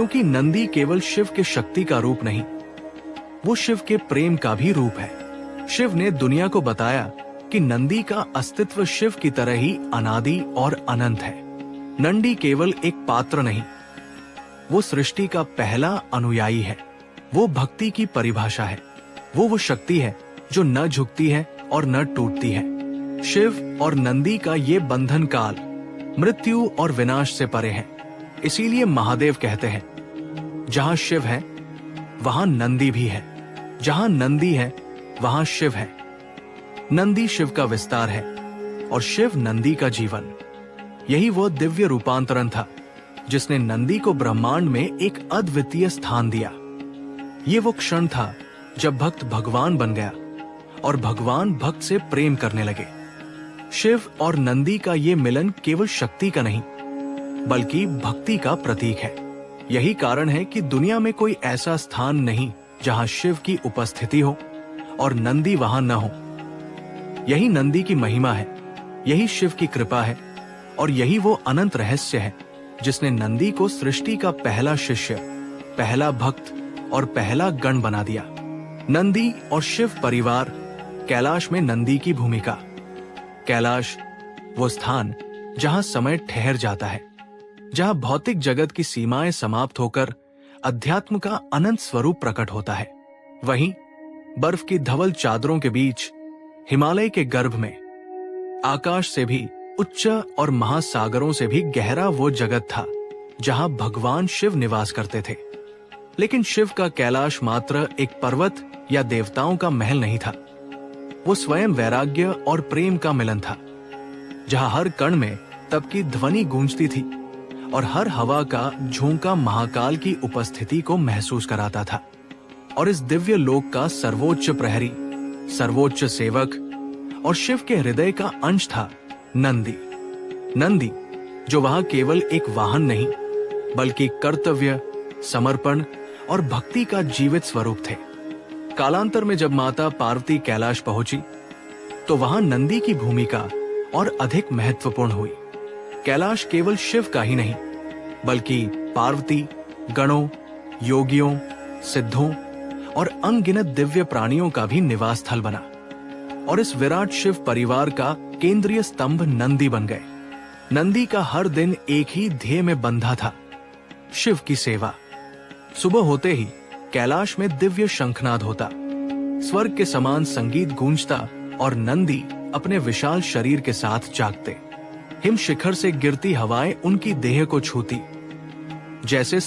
क्योंकि नंदी केवल शिव के शक्ति का रूप नहीं, वो शिव के प्रेम का भी रूप है। शिव ने दुनिया को बताया कि नंदी का अस्तित्व शिव की तरह ही अनादि और अनंत है। नंदी केवल एक पात्र नहीं, वो सृष्टि का पहला अनुयायी है। वो भक्ति की परिभाषा है। वो शक्ति है जो न झुकती है और न टूटती है। शिव और नंदी का ये बंधन काल, मृत्यु और विनाश से परे है। इसीलिए महादेव कहते हैं, जहां शिव है वहां नंदी भी है, जहां नंदी है वहां शिव है। नंदी शिव का विस्तार है और शिव नंदी का जीवन। यही वो दिव्य रूपांतरण था जिसने नंदी को ब्रह्मांड में एक अद्वितीय स्थान दिया। ये वो क्षण था जब भक्त भगवान बन गया और भगवान भक्त से प्रेम करने लगे। शिव और नंदी का ये मिलन केवल शक्ति का नहीं, बल्कि भक्ति का प्रतीक है। यही कारण है कि दुनिया में कोई ऐसा स्थान नहीं जहां शिव की उपस्थिति हो और नंदी वहां न हो। यही नंदी की महिमा है, यही शिव की कृपा है और यही वो अनंत रहस्य है जिसने नंदी को सृष्टि का पहला शिष्य, पहला भक्त और पहला गण बना दिया। नंदी और शिव परिवार। कैलाश में नंदी की भूमिका। कैलाश वो स्थान जहां समय ठहर जाता है, जहां भौतिक जगत की सीमाएं समाप्त होकर अध्यात्म का अनंत स्वरूप प्रकट होता है। वहीं बर्फ की धवल चादरों के बीच, हिमालय के गर्भ में, आकाश से भी उच्च और महासागरों से भी गहरा वो जगत था जहां भगवान शिव निवास करते थे। लेकिन शिव का कैलाश मात्र एक पर्वत या देवताओं का महल नहीं था। वो स्वयं वैराग्य और प्रेम का मिलन था, जहां हर कण में तप की ध्वनि गूंजती थी और हर हवा का झोंका महाकाल की उपस्थिति को महसूस कराता था। और इस दिव्य लोक का सर्वोच्च प्रहरी, सर्वोच्च सेवक और शिव के हृदय का अंश था नंदी। नंदी जो वहां केवल एक वाहन नहीं, बल्कि कर्तव्य, समर्पण और भक्ति का जीवित स्वरूप थे। कालांतर में जब माता पार्वती कैलाश पहुंची तो वहां नंदी की भूमिका और अधिक महत्वपूर्ण हुई। कैलाश केवल शिव का ही नहीं, बल्कि पार्वती, गणों, योगियों, सिद्धों और अनगिनत दिव्य प्राणियों का भी निवास स्थल बना। और इस विराट शिव परिवार का केंद्रीय स्तंभ नंदी बन गए। नंदी का हर दिन एक ही ध्येय में बंधा था, शिव की सेवा। सुबह होते ही कैलाश में दिव्य शंखनाद होता, स्वर्ग के समान संगीत गूंजता और नंदी अपने विशाल शरीर के साथ जागते। हिम शिखर से गिरती हवाएं उनकी देह को छूती, जैसे